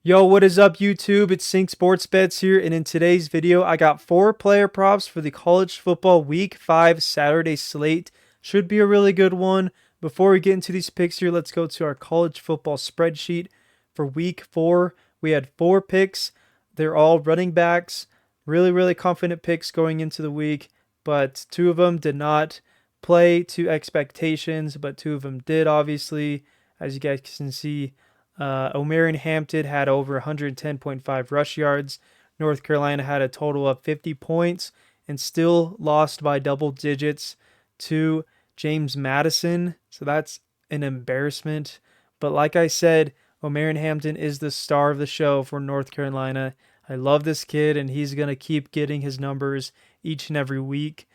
Yo, what is up YouTube? It's Sync Sports Bets here, and in today's video, I got 4 player props for the college football week 5 Saturday slate. Should be a really good one. Before we get into these picks here, let's go to our college football spreadsheet. For week 4, we had 4 picks. They're all running backs. Really confident picks going into the week, but 2 of them did not play to expectations, but 2 of them did, obviously. As you guys can see, O'Marion Hampton had over 110.5 rush yards. North Carolina had a total of 50 points and still lost by double digits to James Madison. So that's an embarrassment. But like I said, O'Marion Hampton is the star of the show for North Carolina. I love this kid, and he's going to keep getting his numbers each and every week.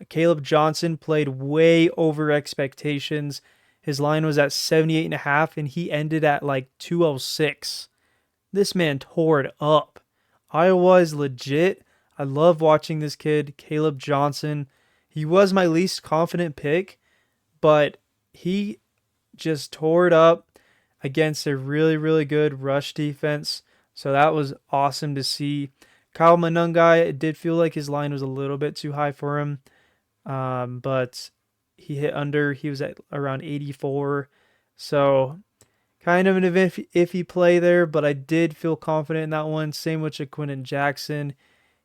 Caleb Johnson played way over expectations. His line was at 78.5, and he ended at like 206. This man tore it up. Iowa is legit. I love watching this kid, Caleb Johnson. He was my least confident pick, but he just tore it up against a really good rush defense. So that was awesome to see. Kyle Monungai, it did feel like his line was a little bit too high for him, but he hit under. He was at around 84. So kind of an iffy play there, but I did feel confident in that one. Same with Quinshon Jackson.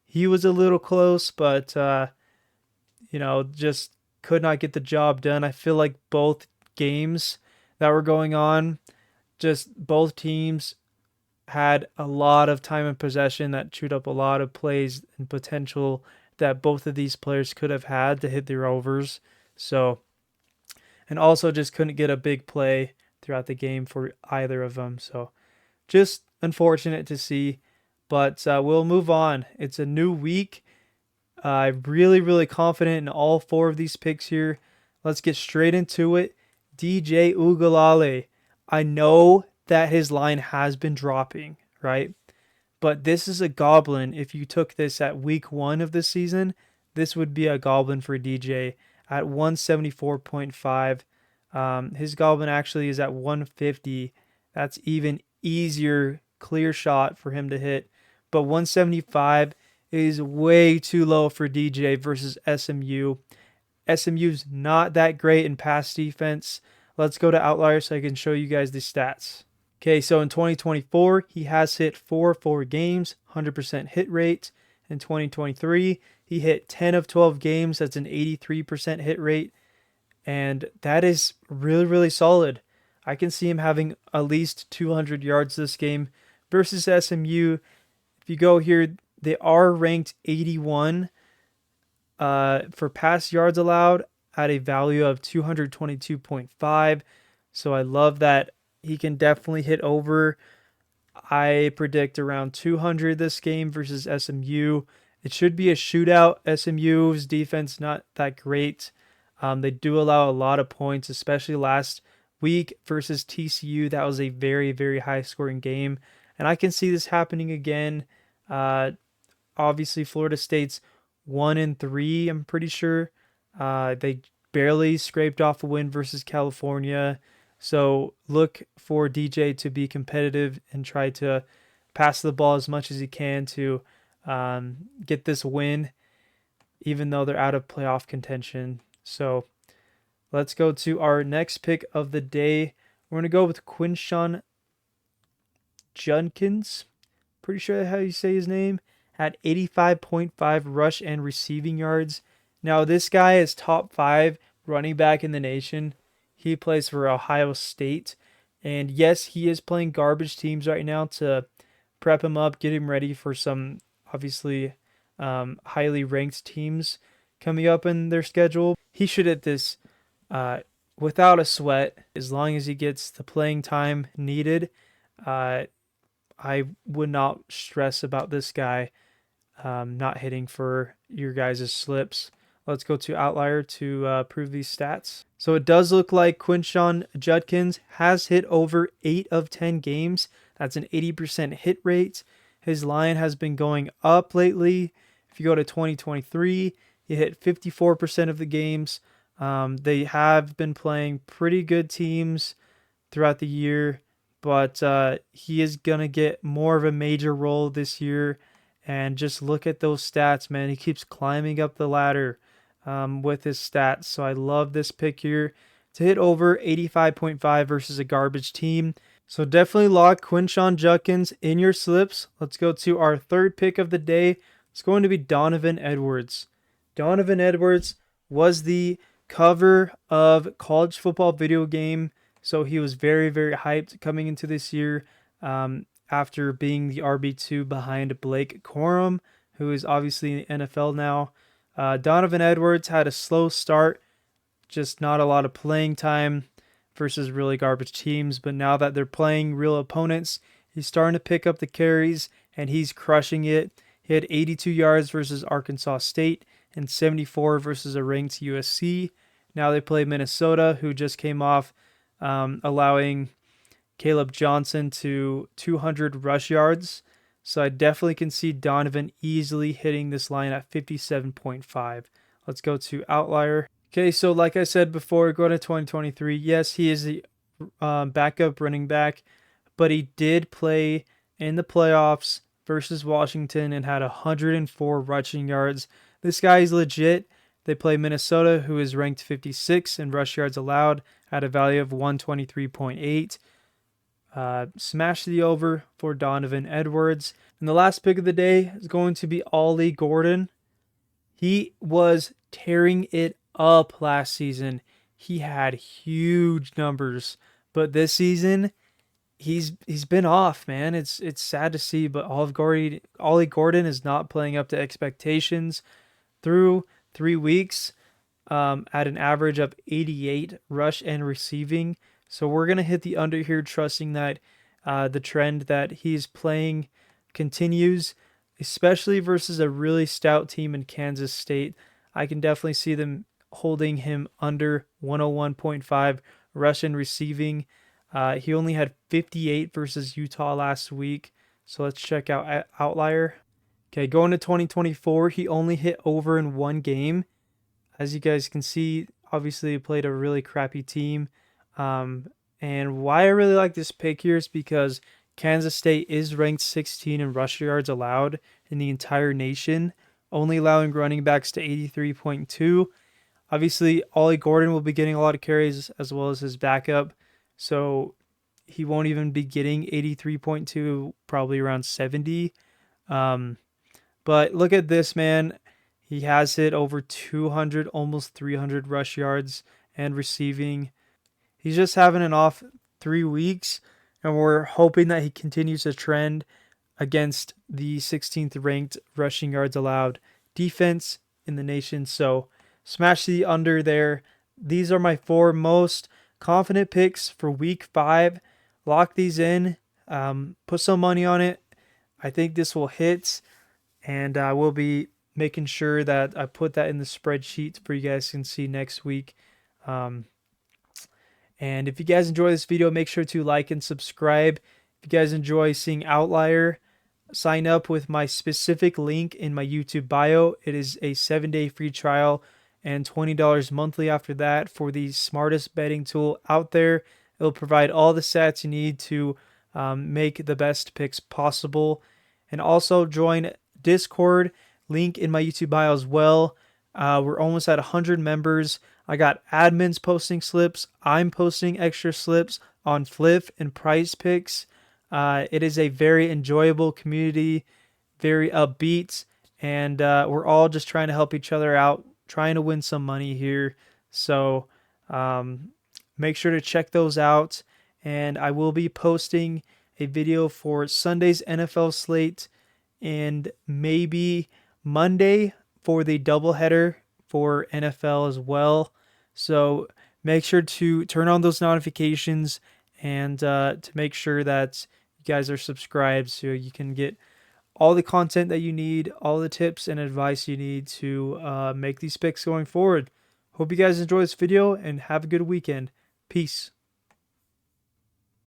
He was a little close, but just could not get the job done. I feel like both games that were going on, just both teams had a lot of time in possession that chewed up a lot of plays and potential that both of these players could have had to hit their overs. So, and also just couldn't get a big play throughout the game for either of them. So, just unfortunate to see, but we'll move on. It's a new week. I'm really confident in all 4 of these picks here. Let's get straight into it. DJ Uiagalelei. I know that his line has been dropping, right? But this is a goblin. If you took this at week 1 of the season, this would be a goblin for DJ at 174.5. His goblin actually is at 150. That's even easier, clear shot for him to hit. But 175 is way too low for DJ versus SMU. SMU's not that great in pass defense. Let's go to Outlier so I can show you guys the stats. Okay, so in 2024, he has hit 4 games, 100% hit rate. In 2023, he hit 10 of 12 games. That's an 83% hit rate. And that is really solid. I can see him having at least 200 yards this game versus SMU. If you go here, they are ranked 81 for pass yards allowed at a value of 222.5. So I love that he can definitely hit over. I predict around 200 this game versus SMU. It should be a shootout. SMU's defense not that great. They do allow a lot of points, especially last week versus TCU. That was a very high scoring game. And I can see this happening again. Obviously, Florida State's 1-3, I'm pretty sure. They barely scraped off a win versus California. So look for DJ to be competitive and try to pass the ball as much as he can to get this win, even though they're out of playoff contention. So let's go to our next pick of the day. We're going to go with Quinshon Judkins. Pretty sure that's how you say his name. At 85.5 rush and receiving yards. Now this guy is top 5 running back in the nation. He plays for Ohio State. And yes, he is playing garbage teams right now to prep him up, get him ready for some obviously highly ranked teams coming up in their schedule. He should hit this without a sweat as long as he gets the playing time needed. I would not stress about this guy not hitting for your guys' slips. Let's go to Outlier to prove these stats. So it does look like Quinshon Judkins has hit over 8 of 10 games. That's an 80% hit rate. His line has been going up lately. If you go to 2023, he hit 54% of the games. They have been playing pretty good teams throughout the year, but he is going to get more of a major role this year. And just look at those stats, man. He keeps climbing up the ladder with his stats. So I love this pick here to hit over 85.5 versus a garbage team. So definitely lock Quinshon Judkins in your slips. Let's go to our third pick of the day. It's going to be Donovan Edwards. Donovan Edwards was the cover of college football video game, so he was very, very hyped coming into this year after being the RB2 behind Blake Corum, who is obviously in the NFL now. Donovan Edwards had a slow start, just not a lot of playing time versus really garbage teams, but now that they're playing real opponents, he's starting to pick up the carries and he's crushing it. He had 82 yards versus Arkansas State and 74 versus a ranked USC. Now they play Minnesota, who just came off allowing Caleb Johnson to 200 rush yards. So I definitely can see Donovan easily hitting this line at 57.5. Let's go to outlier. Okay, so like I said before, going to 2023, yes, he is the backup running back, but he did play in the playoffs versus Washington and had 104 rushing yards. This guy is legit. They play Minnesota, who is ranked 56 in rush yards allowed at a value of 123.8. Smash the over for Donovan Edwards. And the last pick of the day is going to be Ollie Gordon. He was tearing it up last season. He had huge numbers, but this season he's been off, man. It's sad to see, but Ollie Gordon is not playing up to expectations through 3 weeks at an average of 88 rush and receiving. So we're going to hit the under here, trusting that the trend that he's playing continues, especially versus a really stout team in Kansas State. I can definitely see them holding him under 101.5 rush and receiving. He only had 58 versus Utah last week. So let's check out outlier. Okay, going to 2024, he only hit over in one game. As you guys can see, obviously he played a really crappy team. And why I really like this pick here is because Kansas State is ranked 16 in rush yards allowed in the entire nation, only allowing running backs to 83.2. Obviously, Ollie Gordon will be getting a lot of carries as well as his backup, so he won't even be getting 83.2, probably around 70. But look at this, man. He has hit over 200, almost 300 rush yards and receiving. He's just having an off 3 weeks, and we're hoping that he continues the trend against the 16th ranked rushing yards allowed defense in the nation. So smash the under there. These are my 4 most confident picks for week 5. Lock these in. Put some money on it. I think this will hit, and I will be making sure that I put that in the spreadsheet for you guys can see next week. And if you guys enjoy this video, make sure to like and subscribe. If you guys enjoy seeing Outlier, sign up with my specific link in my YouTube bio. It is a 7-day free trial and $20 monthly after that for the smartest betting tool out there. It'll provide all the stats you need to make the best picks possible. And also join Discord, link in my YouTube bio as well. We're almost at 100 members. I got admins posting slips. I'm posting extra slips on Flip and Prizepicks. It is a very enjoyable community, very upbeat, and we're all just trying to help each other out, trying to win some money here. So make sure to check those out. And I will be posting a video for Sunday's NFL slate and maybe Monday for the doubleheader for NFL as well. So make sure to turn on those notifications and to make sure that you guys are subscribed so you can get all the content that you need, all the tips and advice you need to make these picks going forward. Hope you guys enjoy this video and have a good weekend. Peace.